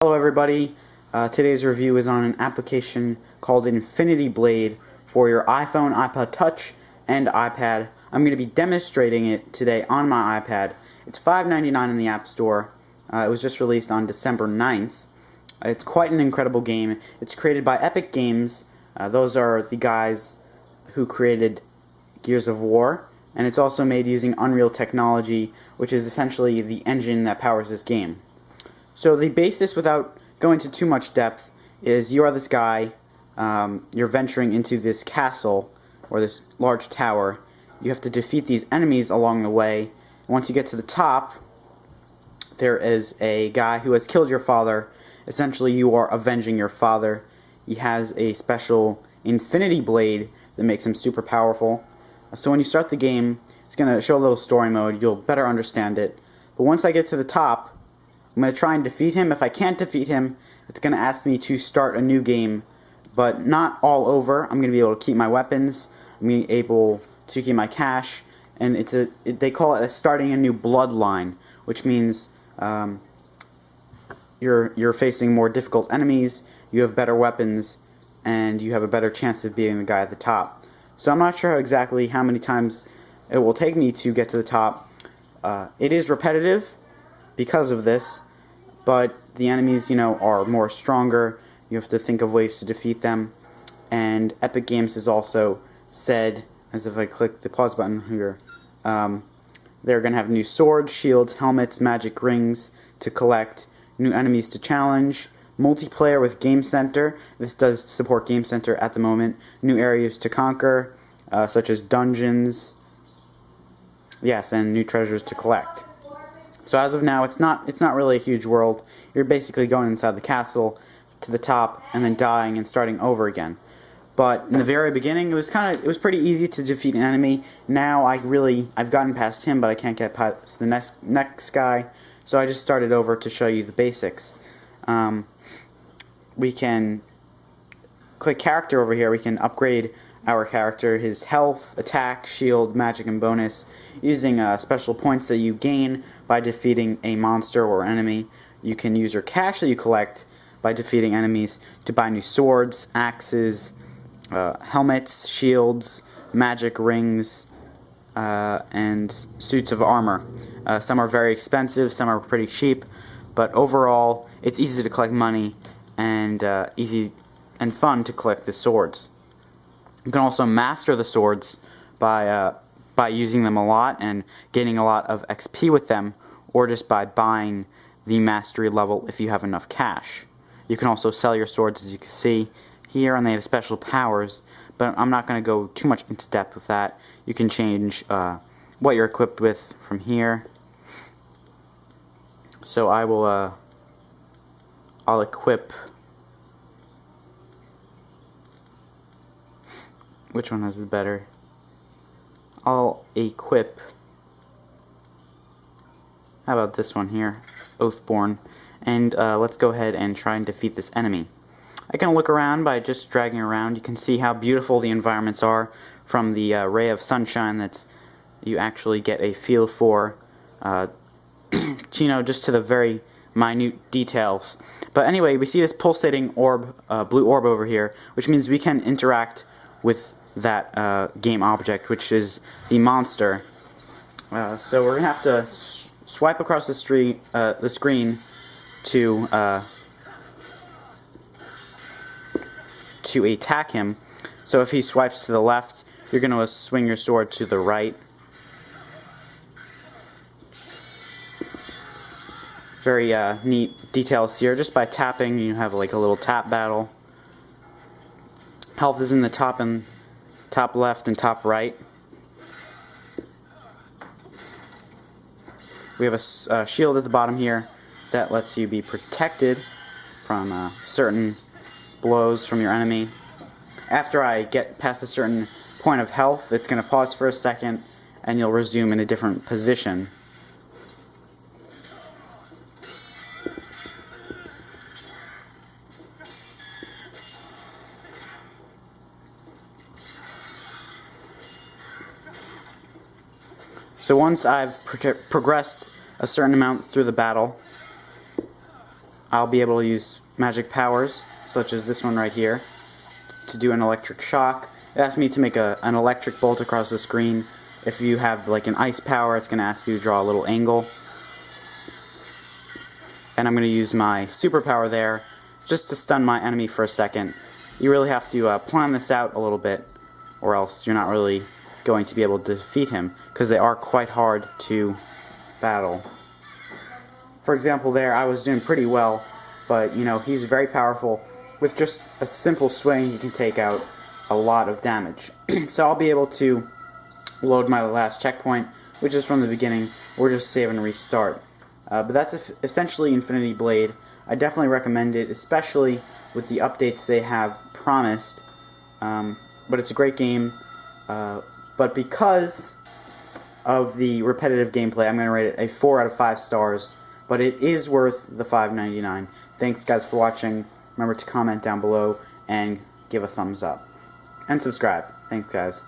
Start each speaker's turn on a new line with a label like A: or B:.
A: Hello everybody, today's review is on an application called Infinity Blade for your iPhone, iPod Touch, and iPad. I'm going to be demonstrating it today on my iPad. It's $5.99 in the App Store. It was just released on December 9th. It's quite an incredible game. It's created by Epic Games. Those are the guys who created Gears of War, and it's also made using Unreal technology, which is essentially the engine that powers this game. So the basis, without going into too much depth, is you are this guy, you're venturing into this castle, or this large tower. You have to defeat these enemies along the way. Once you get to the top, there is a guy who has killed your father. Essentially, you are avenging your father. He has a special Infinity Blade that makes him super powerful. So when you start the game, it's going to show a little story mode. You'll better understand it. But once I get to the top, I'm going to try and defeat him. If I can't defeat him, it's going to ask me to start a new game, but not all over. I'm going to be able to keep my weapons. I'm going to be able to keep my cash, and they call it starting a new bloodline, which means you're facing more difficult enemies, you have better weapons, and you have a better chance of being the guy at the top. So I'm not sure exactly how many times it will take me to get to the top. It is repetitive because of this, but the enemies, are more stronger. You have to think of ways to defeat them. And Epic Games has also said, as if I click the pause button here, they're going to have new swords, shields, helmets, magic rings to collect, new enemies to challenge, multiplayer with Game Center. This does support Game Center at the moment. New areas to conquer, such as dungeons. Yes, and new treasures to collect. So as of now, it's not really a huge world. You're basically going inside the castle to the top and then dying and starting over again. But in the very beginning, it was pretty easy to defeat an enemy. Now I've gotten past him, but I can't get past the next guy. So I just started over to show you the basics. We can click character over here. We can upgrade our character, his health, attack, shield, magic, and bonus, using special points that you gain by defeating a monster or enemy. You can use your cash that you collect by defeating enemies to buy new swords, axes, helmets, shields, magic rings, and suits of armor. Some are very expensive, some are pretty cheap, but overall it's easy to collect money and easy and fun to collect the swords. You can also master the swords by using them a lot and gaining a lot of XP with them, or just by buying the mastery level if you have enough cash. You can also sell your swords, as you can see here, and they have special powers, but I'm not going to go too much into depth with that. You can change what you're equipped with from here. So I'll equip. Which one is the better? I'll equip. How about this one here? Oathborn. And let's go ahead and try and defeat this enemy. I can look around by just dragging around. You can see how beautiful the environments are from the ray of sunshine that you actually get a feel for. Just to the very minute details. But anyway, we see this pulsating orb, blue orb over here, which means we can interact with that game object, which is the monster. So we're gonna have to swipe across the screen to attack him. So if he swipes to the left, you're gonna swing your sword to the right. Very neat details here. Just by tapping, you have like a little tap battle. Health is in the top left and top right. We have a shield at the bottom here that lets you be protected from certain blows from your enemy. After I get past a certain point of health, it's going to pause for a second and you'll resume in a different position. So once I've progressed a certain amount through the battle, I'll be able to use magic powers, such as this one right here, to do an electric shock. It asks me to make an electric bolt across the screen. If you have like an ice power, it's going to ask you to draw a little angle. And I'm going to use my superpower there just to stun my enemy for a second. You really have to plan this out a little bit, or else you're not really going to be able to defeat him, because they are quite hard to battle. For example, there I was doing pretty well, but you know, he's very powerful. With just a simple swing, he can take out a lot of damage. So I'll be able to load my last checkpoint, which is from the beginning, or just save and restart. But that's essentially Infinity Blade. I definitely recommend it, especially with the updates they have promised. But it's a great game. But because of the repetitive gameplay, I'm going to rate it a 4 out of 5 stars. But it is worth the $5.99. Thanks guys for watching. Remember to comment down below and give a thumbs up. And subscribe. Thanks guys.